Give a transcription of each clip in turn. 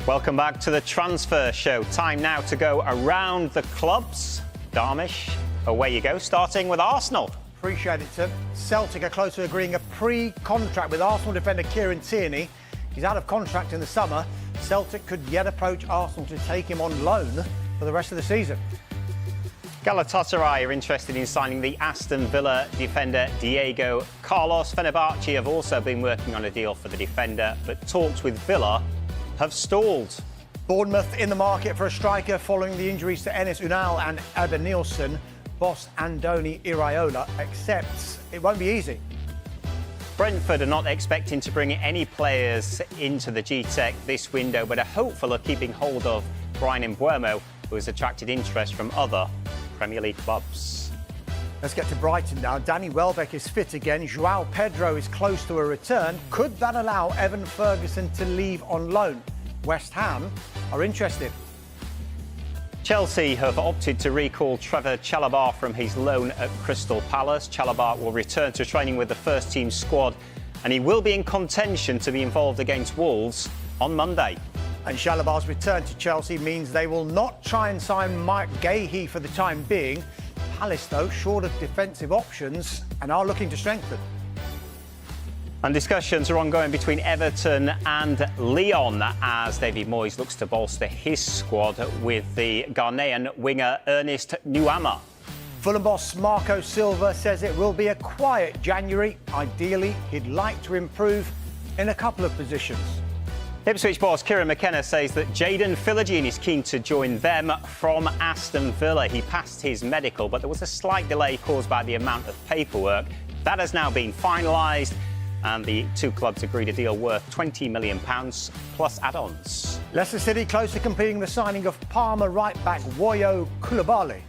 Welcome back to the Transfer Show. Time now to go around the clubs. Darmish, away you go, starting with Arsenal. Appreciate it, Tim. Celtic are close to agreeing a pre-contract with Arsenal defender Kieran Tierney. He's out of contract in the summer. Celtic could yet approach Arsenal to take him on loan for the rest of the season. Galatasaray are interested in signing the Aston Villa defender Diego Carlos. Fenerbahce have also been working on a deal for the defender, but talks with Villa have stalled. Bournemouth in the market for a striker following the injuries to Enes Unal and Eben Nielsen. Boss Andoni Iraola accepts it won't be easy. Brentford are not expecting to bring any players into the G-Tech this window, but are hopeful of keeping hold of Brian Mbeumo, who has attracted interest from other Premier League clubs. Let's get to Brighton now. Danny Welbeck is fit again. João Pedro is close to a return. Could that allow Evan Ferguson to leave on loan? West Ham are interested. Chelsea have opted to recall Trevor Chalobah from his loan at Crystal Palace. Chalobah will return to training with the first-team squad, and he will be in contention to be involved against Wolves on Monday. And Chalobah's return to Chelsea means they will not try and sign Mike Gahey for the time being. Palace, though, short of defensive options and are looking to strengthen. And discussions are ongoing between Everton and Lyon as David Moyes looks to bolster his squad with the Ghanaian winger Ernest Nuamah. Fulham boss Marco Silva says it will be a quiet January. Ideally, he'd like to improve in a couple of positions. Ipswich boss Kieran McKenna says that Jadon Philogene is keen to join them from Aston Villa. He passed his medical, but there was a slight delay caused by the amount of paperwork. That has now been finalised, and the two clubs agreed a deal worth £20 million plus add-ons. Leicester City close to completing the signing of Parma right-back Woyo Koulibaly.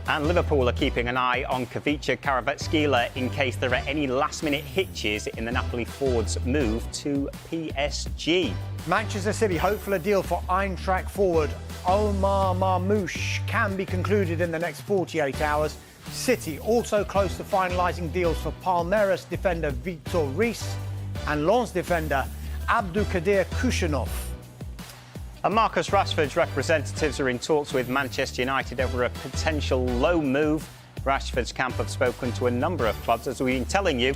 And Liverpool are keeping an eye on Kavica Kvaratskhelia in case there are any last-minute hitches in the Napoli forward's move to PSG. Manchester City hopeful a deal for Eintracht forward Omar Marmoush can be concluded in the next 48 hours. City also close to finalising deals for Palmeiras defender Victor Reis and Lens defender Abdulkadir Kushanov. And Marcus Rashford's representatives are in talks with Manchester United over a potential loan move. Rashford's camp have spoken to a number of clubs, as we've been telling you,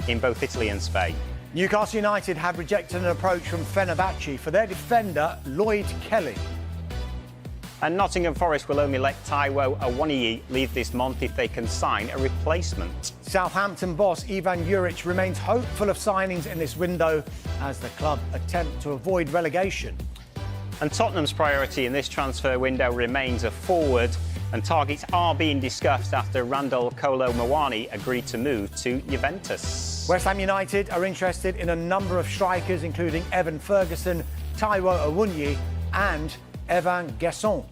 in both Italy and Spain. Newcastle United have rejected an approach from Fenerbahce for their defender Lloyd Kelly. And Nottingham Forest will only let Taiwo Awoniyi leave this month if they can sign a replacement. Southampton boss Ivan Juric remains hopeful of signings in this window as the club attempt to avoid relegation. And Tottenham's priority in this transfer window remains a forward, and targets are being discussed after Randall Kolo Muani agreed to move to Juventus. West Ham United are interested in a number of strikers, including Evan Ferguson, Taiwo Awoniyi and Evan Gesson.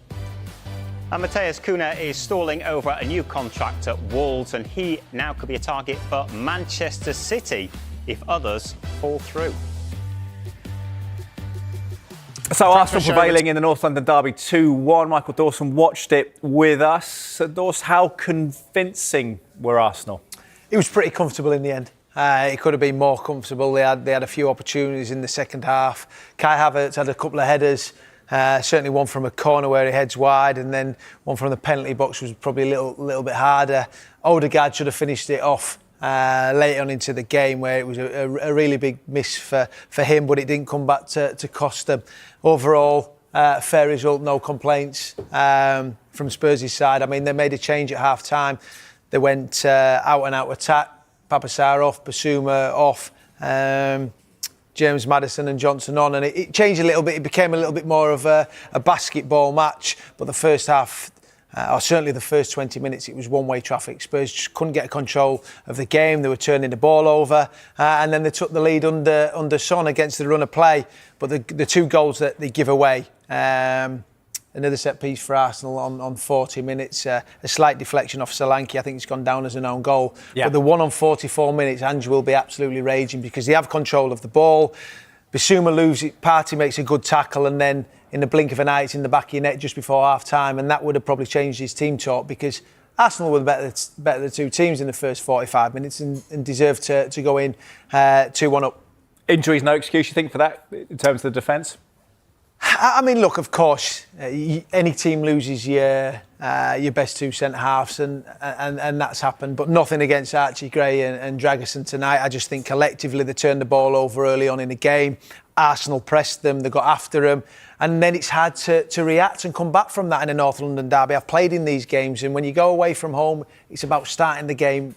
And Mateus Cunha is stalling over a new contract at Wolves, and he now could be a target for Manchester City if others fall through. So Arsenal prevailing in the North London derby 2-1. Michael Dawson watched it with us. So Dawson, how convincing were Arsenal? It was pretty comfortable in the end. It could have been more comfortable. They had a few opportunities in the second half. Kai Havertz had a couple of headers. Certainly one from a corner where he heads wide, and then one from the penalty box was probably a little bit harder. Odegaard should have finished it off late on into the game, where it was a really big miss for him, but it didn't come back to cost them. Overall, fair result, no complaints from Spurs' side. I mean, they made a change at half-time. They went out-and-out attack. Papasar off, Basuma off, James Maddison and Johnson on, and it changed a little bit. It became a little bit more of a basketball match, but the first half, or certainly the first 20 minutes, it was one-way traffic. Spurs just couldn't get control of the game. They were turning the ball over, and then they took the lead under Son against the run of play. But the two goals that they give away, another set piece for Arsenal on 40 minutes, a slight deflection off Solanke. I think it's gone down as an own goal. Yeah. But the one on 44 minutes, Ange will be absolutely raging because they have control of the ball. Bissouma loses it, Partey makes a good tackle, and then in the blink of an eye, it's in the back of your net just before half-time, and that would have probably changed his team talk because Arsenal were better the two teams in the first 45 minutes and deserved to go in 2-1 up. Injuries, no excuse, you think, for that in terms of the defence? I mean, look, of course, any team loses your best two centre-halves and that's happened, but nothing against Archie Gray and Dragerson tonight. I just think collectively they turned the ball over early on in the game. Arsenal pressed them, they got after them, and then it's hard to react and come back from that in a North London derby. I've played in these games, and when you go away from home, it's about starting the game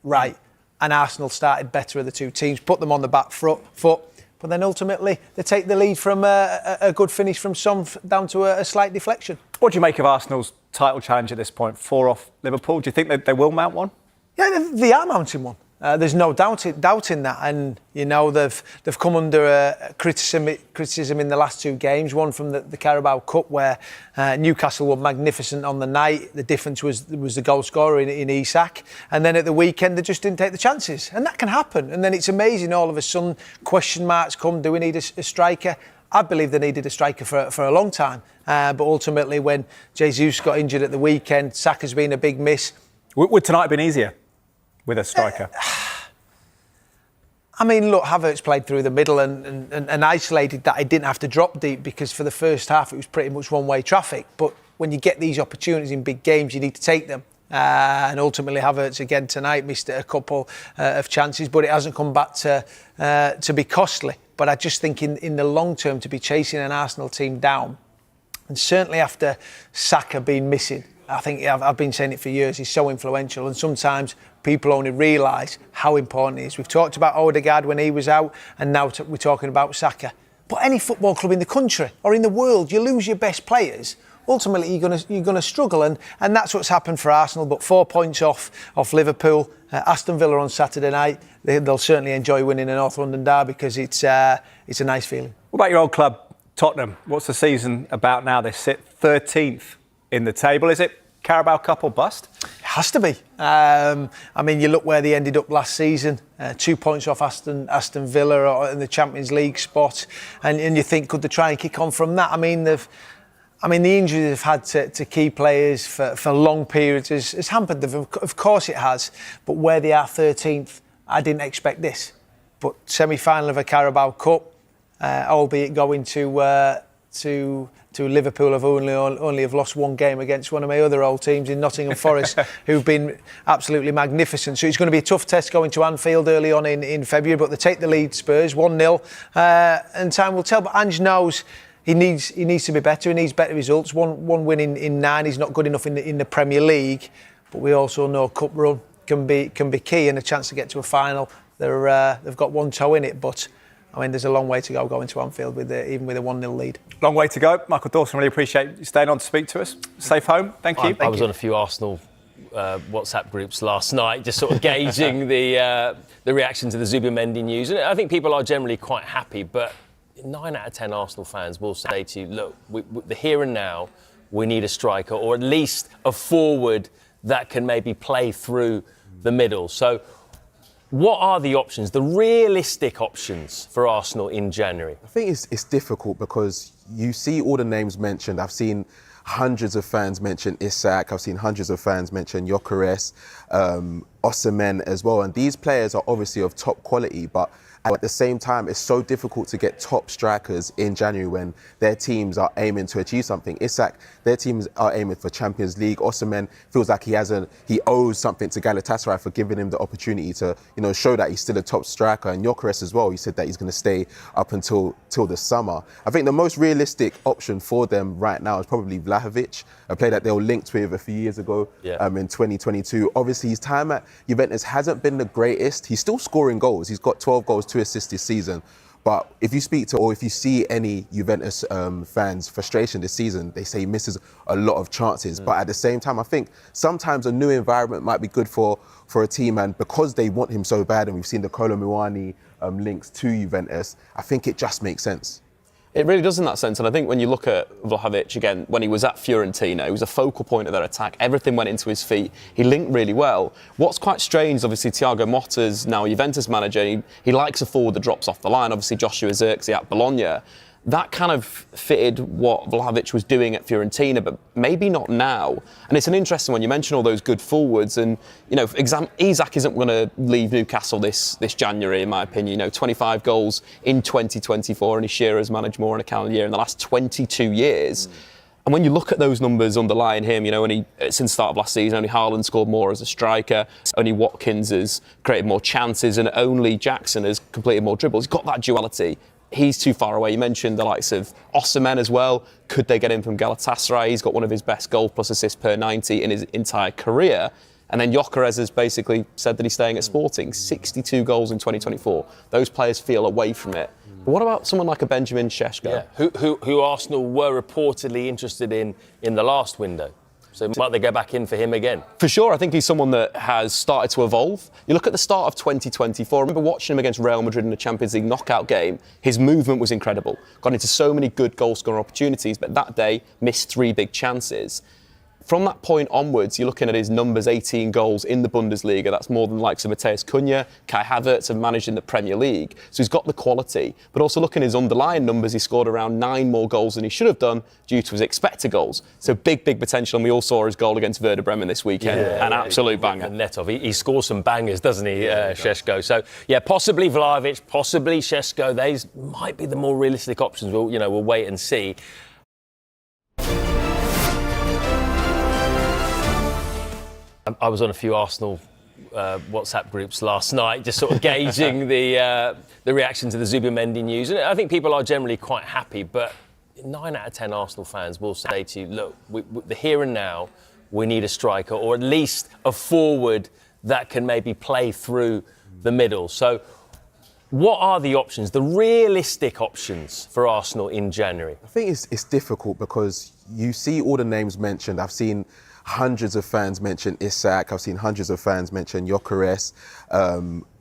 right. And Arsenal started better of the two teams, put them on the back foot. But then ultimately, they take the lead from a good finish from some down to a slight deflection. What do you make of Arsenal's title challenge at this point? 4 off Liverpool. Do you think that they will mount one? Yeah, they are mounting one. There's no doubt in that. And, you know, they've come under criticism in the last 2 games. One from the Carabao Cup, where Newcastle were magnificent on the night. The difference was the goal scorer in Isak. And then at the weekend, they just didn't take the chances. And that can happen. And then it's amazing, all of a sudden, question marks come. Do we need a striker? I believe they needed a striker for a long time. But ultimately, when Jesus got injured at the weekend, Saka's been a big miss. Would tonight have been easier with a striker? I mean, look, Havertz played through the middle and isolated that. He didn't have to drop deep because for the first half it was pretty much one-way traffic. But when you get these opportunities in big games, you need to take them. And ultimately, Havertz again tonight missed a couple of chances, but it hasn't come back to be costly. But I just think in the long term, to be chasing an Arsenal team down, and certainly after Saka being missing, I think I've been saying it for years, he's so influential, and sometimes people only realise how important he is. We've talked about Odegaard when he was out, and now we're talking about Saka. But any football club in the country or in the world, you lose your best players, ultimately you're going to struggle, and that's what's happened for Arsenal. But 4 points off Liverpool, Aston Villa on Saturday night. They'll certainly enjoy winning a North London derby because it's a nice feeling. What about your old club, Tottenham? What's the season about now? They sit 13th in the table. Is it Carabao Cup or bust? It has to be. I mean, you look where they ended up last season, 2 points off Aston Villa in the Champions League spot, and you think, could they try and kick on from that? I mean, the injuries they've had to key players for long periods has hampered them. Of course it has, but where they are 13th, I didn't expect this. But semi-final of a Carabao Cup, albeit going to Liverpool, have only have lost 1 game against one of my other old teams in Nottingham Forest, who've been absolutely magnificent. So it's going to be a tough test going to Anfield early on in February, but they take the lead, Spurs 1-0, and time will tell. But Ange knows he needs to be better. He needs better results. One win in 9. He's not good enough in the Premier League, but we also know cup run can be key, and a chance to get to a final. They've got 1 toe in it, but I mean, there's a long way to go going to Anfield even with a 1-0 lead. Long way to go. Michael Dawson, really appreciate you staying on to speak to us. Safe home. Thank you. I was on a few Arsenal WhatsApp groups last night, just sort of gauging the reaction to the Zubimendi news. And I think people are generally quite happy, but 9 out of 10 Arsenal fans will say to you, look, the here and now, we need a striker, or at least a forward that can maybe play through the middle. So what are the options, the realistic options for Arsenal in January? I think it's difficult because you see all the names mentioned. I've seen hundreds of fans mention Isak. I've seen hundreds of fans mention Gyökeres, Osimhen as well. And these players are obviously of top quality, but at the same time, it's so difficult to get top strikers in January when their teams are aiming to achieve something. Isak, their teams are aiming for Champions League. Osimhen feels like he owes something to Galatasaray for giving him the opportunity to, show that he's still a top striker. And Gyökeres as well, he said that he's going to stay up until the summer. I think the most realistic option for them right now is probably Vlahovic, a player that they were linked with a few years ago in 2022. Obviously, his time at Juventus hasn't been the greatest. He's still scoring goals. He's got 12 goals, 2 assists this season. But if you speak to, or if you see any Juventus fans' frustration this season, they say he misses a lot of chances. But at the same time, I think sometimes a new environment might be good for a team, and because they want him so bad, and we've seen the Kolo Muani links to Juventus, I think it just makes sense. It really does in that sense, and I think when you look at Vlahovic again, when he was at Fiorentina, he was a focal point of their attack. Everything went into his feet. He linked really well. What's quite strange is obviously Thiago Motta's now a Juventus manager. He likes a forward that drops off the line. Obviously Joshua Zirkzee at Bologna. that kind of fitted what Vlahovic was doing at Fiorentina, but maybe not now. And it's an interesting one. You mentioned all those good forwards, and Isak isn't going to leave Newcastle this January, in my opinion. 25 goals in 2024, and Shearer's managed more in a calendar year in the last 22 years. And when you look at those numbers underlying him, only since the start of last season, only Haaland scored more as a striker, only Watkins has created more chances, and only Jackson has completed more dribbles. He's got that duality. He's too far away. You mentioned the likes of Osimhen as well. Could they get him from Galatasaray? He's got one of his best goal plus assists per 90 in his entire career. And then Gyökeres has basically said that he's staying at Sporting. 62 goals in 2024. Those players feel away from it. But what about someone like a Benjamin Šeško? Yeah. Who Arsenal were reportedly interested in the last window. So might they go back in for him again? For sure, I think he's someone that has started to evolve. You look at the start of 2024, I remember watching him against Real Madrid in the Champions League knockout game. His movement was incredible. Got into so many good goal-scoring opportunities, but that day missed 3 big chances. From that point onwards, you're looking at his numbers, 18 goals in the Bundesliga. That's more than the likes of Matthias Cunha, Kai Havertz have managed in the Premier League. So he's got the quality. But also looking at his underlying numbers, he scored around 9 more goals than he should have done due to his expected goals. So big potential. And we all saw his goal against Werder Bremen this weekend. An absolute banger. He scores some bangers, doesn't he, Šeško? So, possibly Vlahovic, possibly Šeško. These might be the more realistic options. We'll wait and see. I was on a few Arsenal WhatsApp groups last night, just sort of gauging the reaction to the Zubimendi news. And I think people are generally quite happy, but 9 out of 10 Arsenal fans will say to you, look, the here and now, we need a striker, or at least a forward that can maybe play through the middle. So what are the options, the realistic options for Arsenal in January? I think it's difficult because you see all the names mentioned. I've seen hundreds of fans mention Isak. I've seen hundreds of fans mention Gyökeres,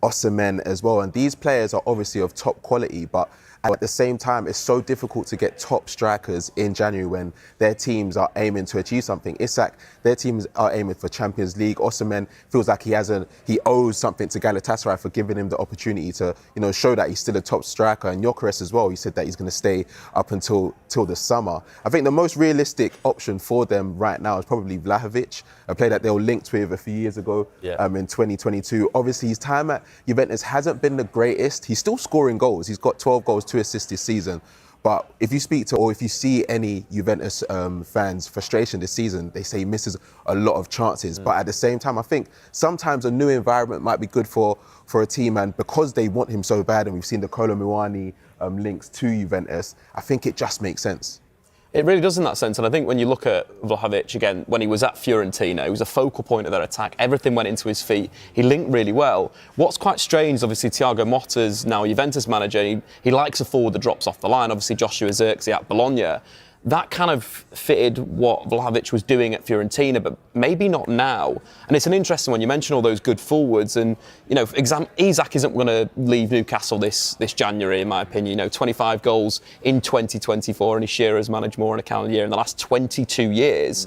Osimhen as well. And these players are obviously of top quality, but at the same time, it's so difficult to get top strikers in January when their teams are aiming to achieve something. Isak, their teams are aiming for Champions League. Osimhen feels like he owes something to Galatasaray for giving him the opportunity to, show that he's still a top striker. And Gyökeres as well, he said that he's going to stay up until the summer. I think the most realistic option for them right now is probably Vlahovic, a player that they were linked with a few years ago in 2022. Obviously, his time at Juventus hasn't been the greatest. He's still scoring goals. He's got 12 goals, 2 assists this season. But if you speak to, or if you see any Juventus fans' frustration this season, they say he misses a lot of chances. But at the same time, I think sometimes a new environment might be good for a team, and because they want him so bad, and we've seen the Kolo Muani links to Juventus, I think it just makes sense. It really does in that sense, and I think when you look at Vlahovic again, when he was at Fiorentina, he was a focal point of their attack. Everything went into his feet. He linked really well. What's quite strange is obviously Thiago Motta's now a Juventus manager. He likes a forward that drops off the line. Obviously Joshua Zirkzee at Bologna. That kind of fitted what Vlahovic was doing at Fiorentina, but maybe not now. And it's an interesting one. You mentioned all those good forwards, and Isak isn't going to leave Newcastle this January, in my opinion. 25 goals in 2024, and Shearer's managed more in a calendar year in the last 22 years.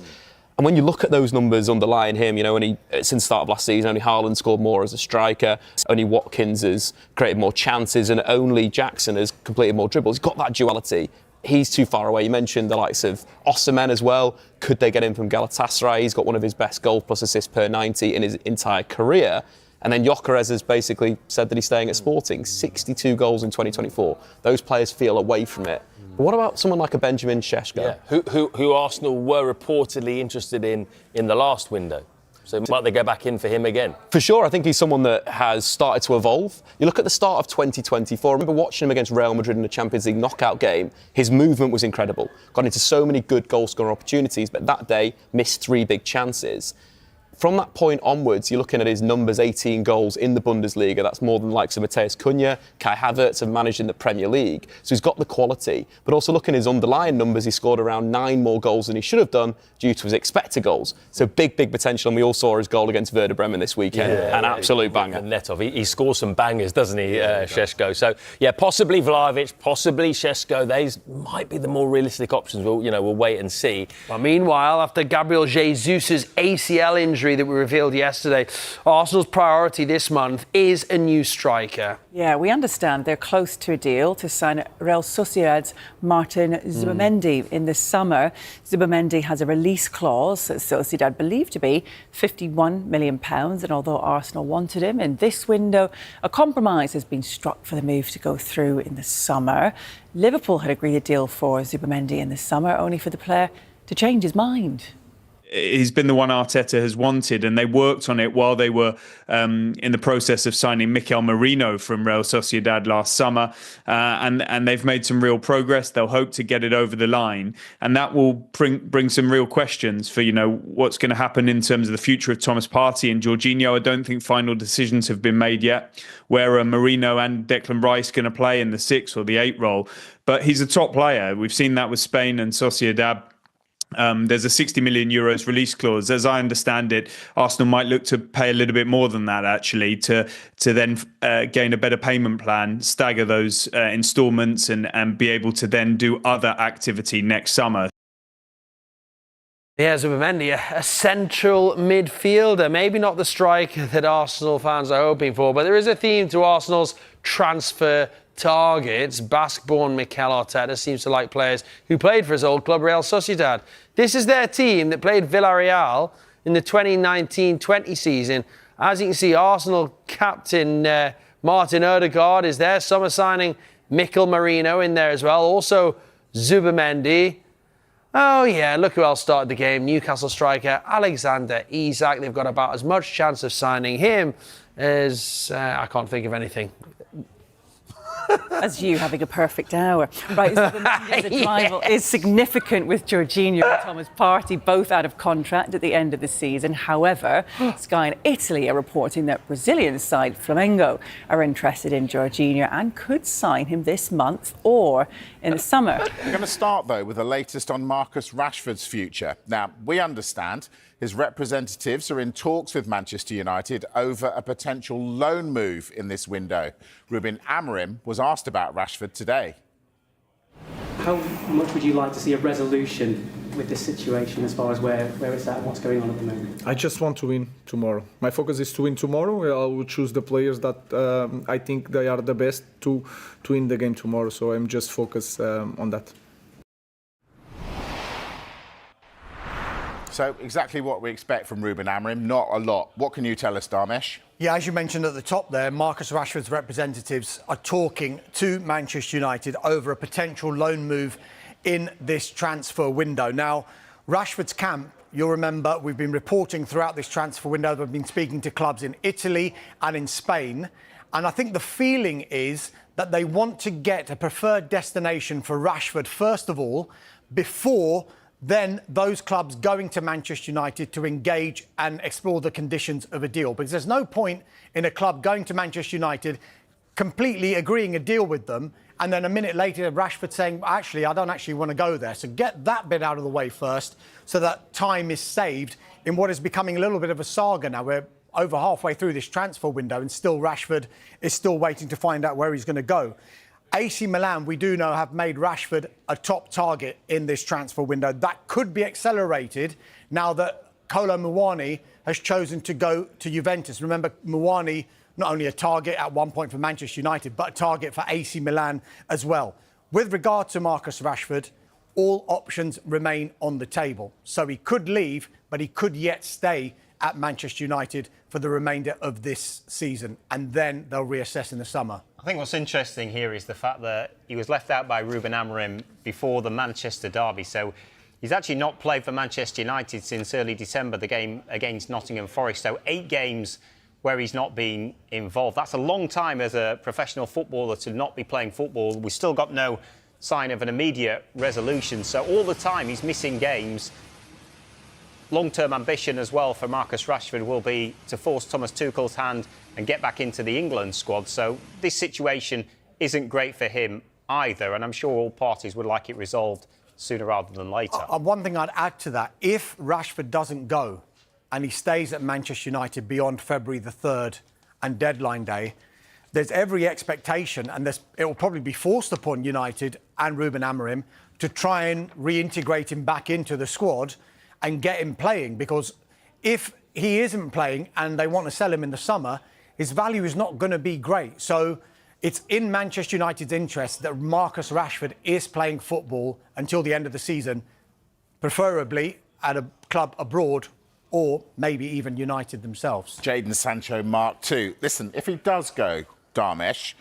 And when you look at those numbers underlying him, only since the start of last season, only Haaland scored more as a striker, only Watkins has created more chances, and only Jackson has completed more dribbles. He's got that duality. He's too far away. You mentioned the likes of Osimhen as well. Could they get him from Galatasaray? He's got one of his best goal plus assists per 90 in his entire career. And then Gyökeres has basically said that he's staying at Sporting. 62 goals in 2024. Those players feel away from it. But what about someone like a Benjamin Šeško? Yeah. Who Arsenal were reportedly interested in the last window. So might they go back in for him again? For sure, I think he's someone that has started to evolve. You look at the start of 2024, I remember watching him against Real Madrid in the Champions League knockout game. His movement was incredible. Got into so many good goal-scoring opportunities, but that day missed 3 big chances. From that point onwards, you're looking at his numbers, 18 goals in the Bundesliga. That's more than the likes of Matthias Cunha, Kai Havertz have managed in the Premier League. So he's got the quality. But also looking at his underlying numbers, he scored around 9 more goals than he should have done due to his expected goals. So big potential. And we all saw his goal against Werder Bremen this weekend. An absolute banger. He scores some bangers, doesn't he, Šeško? So, possibly Vlahovic, possibly Šeško. These might be the more realistic options. We'll wait and see. Well, meanwhile, after Gabriel Jesus' ACL injury injury that we revealed yesterday, Arsenal's priority this month is a new striker. Yeah, we understand they're close to a deal to sign Real Sociedad's Martín Zubimendi in the summer. Zubimendi has a release clause that Sociedad believed to be £51 million, and although Arsenal wanted him in this window, a compromise has been struck for the move to go through in the summer. Liverpool had agreed a deal for Zubimendi in the summer, only for the player to change his mind. He's been the one Arteta has wanted, and they worked on it while they were in the process of signing Mikel Merino from Real Sociedad last summer, and they've made some real progress. They'll hope to get it over the line, and that will bring some real questions for what's going to happen in terms of the future of Thomas Partey and Jorginho. I don't think final decisions have been made yet where Merino and Declan Rice going to play in the 6 or the 8 role, but he's a top player. We've seen that with Spain and Sociedad. There's a €60 million release clause. As I understand it, Arsenal might look to pay a little bit more than that, actually, to then gain a better payment plan, stagger those instalments and be able to then do other activity next summer. Yeah, Zubimendi, a central midfielder. Maybe not the striker that Arsenal fans are hoping for, but there is a theme to Arsenal's transfer targets. Basque-born Mikel Arteta seems to like players who played for his old club, Real Sociedad. This is their team that played Villarreal in the 2019-20 season. As you can see, Arsenal captain Martin Odegaard is there. Summer signing Mikel Merino in there as well. Also Zubimendi. Oh yeah, look who else started the game. Newcastle striker Alexander Isak. They've got about as much chance of signing him as I can't think of anything. As you having a perfect hour. Right, the rival is significant with Jorginho and Thomas Partey, both out of contract at the end of the season. However, Sky in Italy are reporting that Brazilian side Flamengo are interested in Jorginho and could sign him this month or in the summer. We're going to start, though, with the latest on Marcus Rashford's future. Now, we understand his representatives are in talks with Manchester United over a potential loan move in this window. Ruben Amorim was asked about Rashford today. How much would you like to see a resolution with this situation as far as where it's at, what's going on at the moment? I just want to win tomorrow. My focus is to win tomorrow. I will choose the players that I think they are the best to win the game tomorrow. So I'm just focused on that. So exactly what we expect from Ruben Amorim, not a lot. What can you tell us, Darmesh? Yeah, as you mentioned at the top there, Marcus Rashford's representatives are talking to Manchester United over a potential loan move in this transfer window. Now, Rashford's camp, you'll remember, we've been reporting throughout this transfer window. We've been speaking to clubs in Italy and in Spain. And I think the feeling is that they want to get a preferred destination for Rashford, first of all, before then those clubs going to Manchester United to engage and explore the conditions of a deal. Because there's no point in a club going to Manchester United, completely agreeing a deal with them, and then a minute later Rashford saying, actually, I don't actually want to go there. So get that bit out of the way first so that time is saved in what is becoming a little bit of a saga now. We're over halfway through this transfer window and still Rashford is still waiting to find out where he's going to go. AC Milan, we do know, have made Rashford a top target in this transfer window. That could be accelerated now that Kolo Muani has chosen to go to Juventus. Remember, Muani, not only a target at one point for Manchester United, but a target for AC Milan as well. With regard to Marcus Rashford, all options remain on the table. So he could leave, but he could yet stay at Manchester United for the remainder of this season, and then they'll reassess in the summer. I think what's interesting here is the fact that he was left out by Ruben Amorim before the Manchester derby. So he's actually not played for Manchester United since early December, the game against Nottingham Forest. So 8 games where he's not been involved. That's a long time as a professional footballer to not be playing football. We've still got no sign of an immediate resolution. So all the time he's missing games. Long-term ambition as well for Marcus Rashford will be to force Thomas Tuchel's hand and get back into the England squad. So this situation isn't great for him either, and I'm sure all parties would like it resolved sooner rather than later. One thing I'd add to that, if Rashford doesn't go and he stays at Manchester United beyond February the 3rd and deadline day, there's every expectation, and it will probably be forced upon United and Ruben Amorim to try and reintegrate him back into the squad and get him playing, because if he isn't playing and they want to sell him in the summer, his value is not going to be great. So it's in Manchester United's interest that Marcus Rashford is playing football until the end of the season, preferably at a club abroad or maybe even United themselves. Jadon Sancho Mark II. Listen, if he does go, Dharmesh,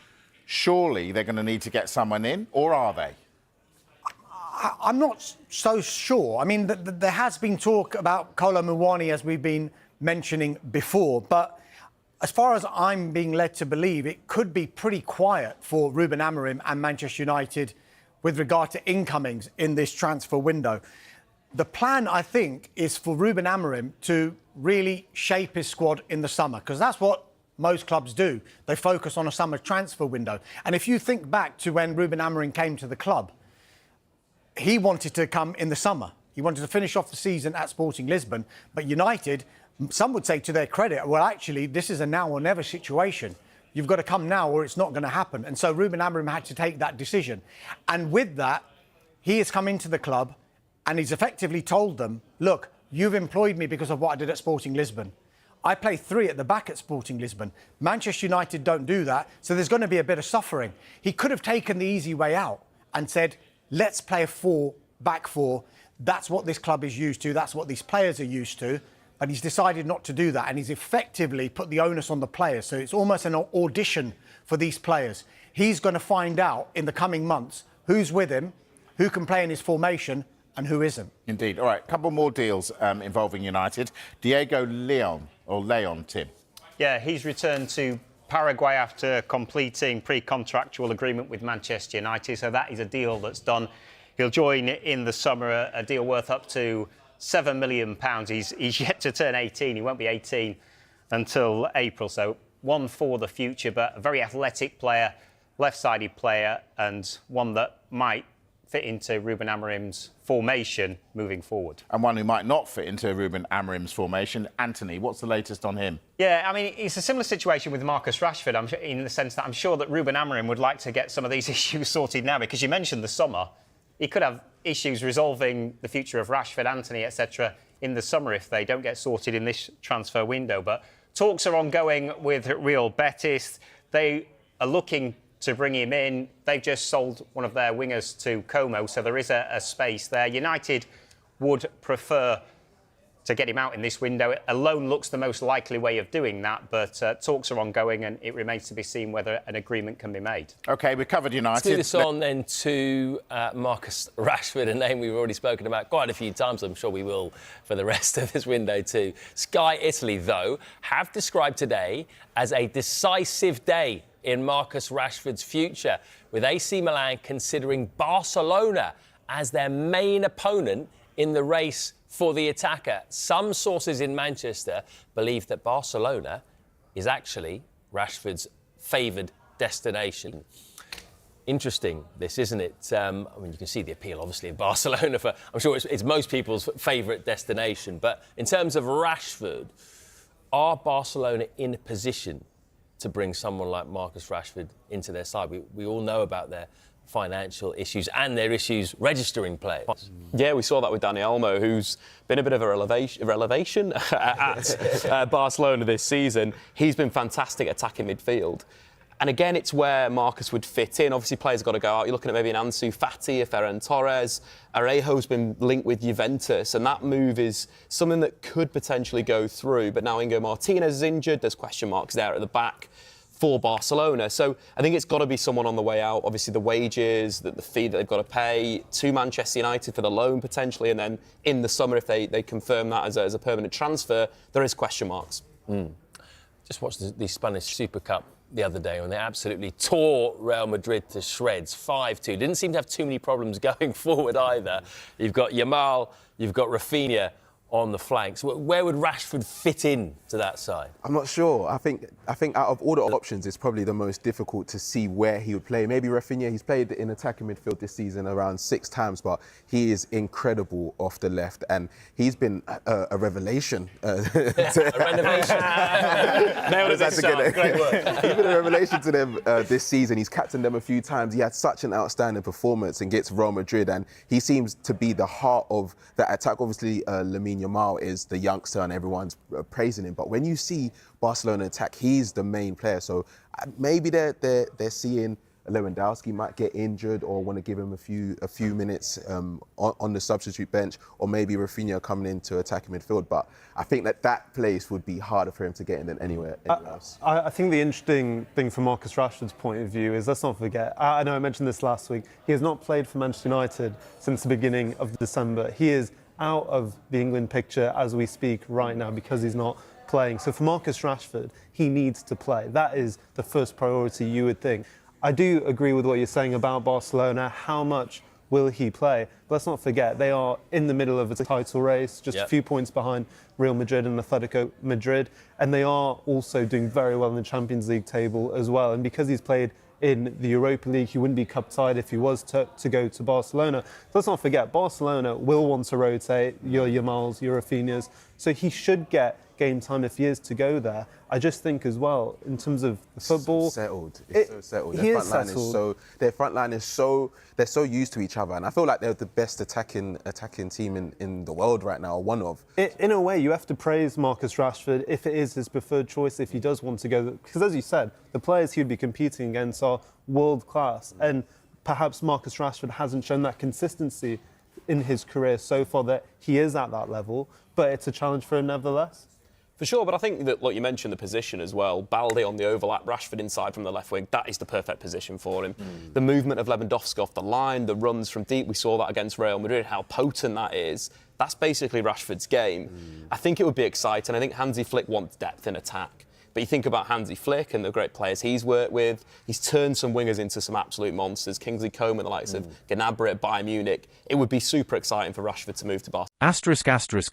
surely they're going to need to get someone in, or are they? I'm not so sure. I mean, there has been talk about Kolo Muani, as we've been mentioning before, but as far as I'm being led to believe, it could be pretty quiet for Ruben Amorim and Manchester United with regard to incomings in this transfer window. The plan, I think, is for Ruben Amorim to really shape his squad in the summer, because that's what most clubs do. They focus on a summer transfer window. And if you think back to when Ruben Amorim came to the club, he wanted to come in the summer. He wanted to finish off the season at Sporting Lisbon, but United, some would say to their credit, well, actually, this is a now or never situation. You've got to come now or it's not going to happen. And so Ruben Amorim had to take that decision. And with that, he has come into the club and he's effectively told them, look, you've employed me because of what I did at Sporting Lisbon. I play 3 at the back at Sporting Lisbon. Manchester United don't do that, so there's going to be a bit of suffering. He could have taken the easy way out and said, let's play a back four. That's what this club is used to. That's what these players are used to. But he's decided not to do that. And he's effectively put the onus on the players. So it's almost an audition for these players. He's going to find out in the coming months who's with him, who can play in his formation and who isn't. Indeed. All right, a couple more deals involving United. Diego Leon, Tim. Yeah, he's returned to Paraguay after completing pre-contractual agreement with Manchester United. So that is a deal that's done. He'll join in the summer, a deal worth up to £7 million. He's yet to turn 18. He won't be 18 until April. So one for the future, but a very athletic player, left-sided player, and one that might fit into Ruben Amorim's formation moving forward. And one who might not fit into Ruben Amorim's formation, Anthony. What's the latest on him? Yeah, I mean, it's a similar situation with Marcus Rashford, in the sense that I'm sure that Ruben Amorim would like to get some of these issues sorted now, because you mentioned the summer. He could have issues resolving the future of Rashford, Anthony, etc. in the summer if they don't get sorted in this transfer window. But talks are ongoing with Real Betis. They are looking to bring him in. They've just sold one of their wingers to Como, so there is a space there. United would prefer to get him out in this window. A loan looks the most likely way of doing that, but talks are ongoing and it remains to be seen whether an agreement can be made. OK, we covered United. Let's move this on then to Marcus Rashford, a name we've already spoken about quite a few times. I'm sure we will for the rest of this window too. Sky Italy, though, have described today as a decisive day in Marcus Rashford's future, with AC Milan considering Barcelona as their main opponent in the race for the attacker. Some sources in Manchester believe that Barcelona is actually Rashford's favoured destination. Interesting, this, isn't it? I mean, you can see the appeal, obviously, of Barcelona. I'm sure it's most people's favourite destination. But in terms of Rashford, are Barcelona in a position to bring someone like Marcus Rashford into their side? We all know about their financial issues and their issues registering players. Yeah, we saw that with Dani Olmo, who's been a bit of a revelation at Barcelona this season. He's been fantastic attacking midfield. And again, it's where Marcus would fit in. Obviously, players have got to go out. You're looking at maybe an Ansu Fati, a Ferran Torres. Arejo's been linked with Juventus, and that move is something that could potentially go through. But now Ingo Martinez is injured. There's question marks there at the back for Barcelona. So I think it's got to be someone on the way out. Obviously, the wages, the fee that they've got to pay to Manchester United for the loan potentially, and then in the summer, if they confirm that as a permanent transfer, there is question marks. Just watched the Spanish Super Cup the other day when they absolutely tore Real Madrid to shreds, 5-2. Didn't seem to have too many problems going forward either. You've got Yamal, you've got Rafinha on the flanks. Where would Rashford fit in to that side? I'm not sure. I think out of all the options, it's probably the most difficult to see where he would play. Maybe Rafinha, he's played in attacking midfield this season around 6 times, but he is incredible off the left, and he's been a revelation. A renovation. Nailed it. Great work. He's been a revelation to them this season. He's captained them a few times. He had such an outstanding performance against Real Madrid, and he seems to be the heart of that attack. Obviously, Lamine Yamal is the youngster and everyone's praising him. But when you see Barcelona attack, he's the main player. So maybe they're seeing Lewandowski might get injured or want to give him a few minutes on the substitute bench, or maybe Rafinha coming in to attack midfield. But I think that place would be harder for him to get in than anywhere else. I think the interesting thing from Marcus Rashford's point of view is, let's not forget, I know I mentioned this last week, he has not played for Manchester United since the beginning of December. He is out of the England picture as we speak right now because he's not playing. So for Marcus Rashford, he needs to play. That is the first priority, you would think. I do agree with what you're saying about Barcelona. How much will he play? But let's not forget, they are in the middle of a title race, just a few points behind Real Madrid and Atletico Madrid. And they are also doing very well in the Champions League table as well. And because he's played in the Europa League, he wouldn't be cup-tied if he was to go to Barcelona. So let's not forget, Barcelona will want to rotate your Yamals, your Rafinhas. So he should get game time if he is to go there. I just think as well, in terms of the football, it's so settled. Their front line is they're so used to each other, and I feel like they're the best attacking team in the world right now, one of. In a way, you have to praise Marcus Rashford if it is his preferred choice, if he does want to go, because as you said, the players he would be competing against are world class, and perhaps Marcus Rashford hasn't shown that consistency in his career so far that he is at that level, but it's a challenge for him nevertheless. For sure, but I think that, like you mentioned, the position as well. Balde on the overlap, Rashford inside from the left wing, that is the perfect position for him. The movement of Lewandowski off the line, the runs from deep, we saw that against Real Madrid, how potent that is. That's basically Rashford's game. I think it would be exciting. I think Hansi Flick wants depth in attack. But you think about Hansi Flick and the great players he's worked with, he's turned some wingers into some absolute monsters. Kingsley Coman, the likes of Gnabry at Bayern Munich. It would be super exciting for Rashford to move to Barcelona.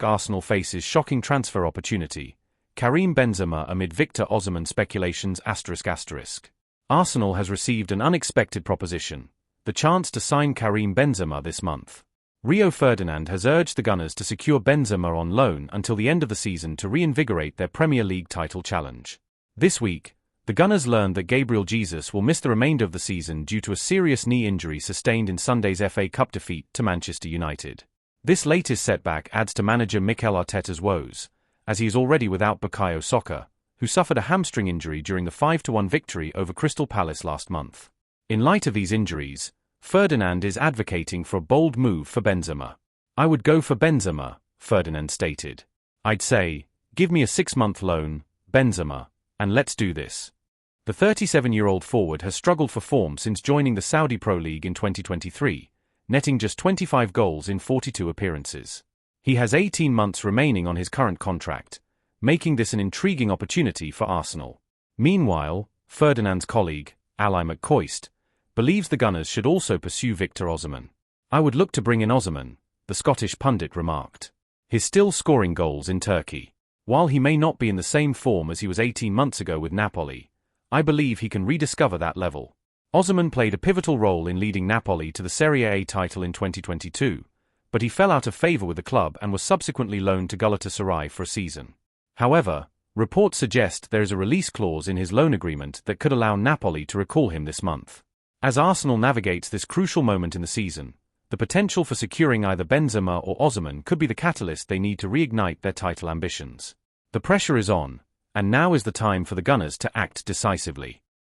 *** Arsenal faces shocking transfer opportunity. Karim Benzema amid Victor Osimhen speculations. *** Arsenal has received an unexpected proposition, the chance to sign Karim Benzema this month. Rio Ferdinand has urged the Gunners to secure Benzema on loan until the end of the season to reinvigorate their Premier League title challenge. This week, the Gunners learned that Gabriel Jesus will miss the remainder of the season due to a serious knee injury sustained in Sunday's FA Cup defeat to Manchester United. This latest setback adds to manager Mikel Arteta's woes, as he is already without Bukayo Saka, who suffered a hamstring injury during the 5-1 victory over Crystal Palace last month. In light of these injuries, Ferdinand is advocating for a bold move for Benzema. "I would go for Benzema," Ferdinand stated. "I'd say, give me a 6-month loan, Benzema, and let's do this." The 37-year-old forward has struggled for form since joining the Saudi Pro League in 2023, netting just 25 goals in 42 appearances. He has 18 months remaining on his current contract, making this an intriguing opportunity for Arsenal. Meanwhile, Ferdinand's colleague, Ali McCoist, believes the Gunners should also pursue Victor Osimhen. "I would look to bring in Osimhen," the Scottish pundit remarked. He's still scoring goals in Turkey. "While he may not be in the same form as he was 18 months ago with Napoli, I believe he can rediscover that level." Osimhen played a pivotal role in leading Napoli to the Serie A title in 2022, but he fell out of favour with the club and was subsequently loaned to Galatasaray for a season. However, reports suggest there is a release clause in his loan agreement that could allow Napoli to recall him this month. As Arsenal navigates this crucial moment in the season, the potential for securing either Benzema or Osimhen could be the catalyst they need to reignite their title ambitions. The pressure is on, and now is the time for the Gunners to act decisively.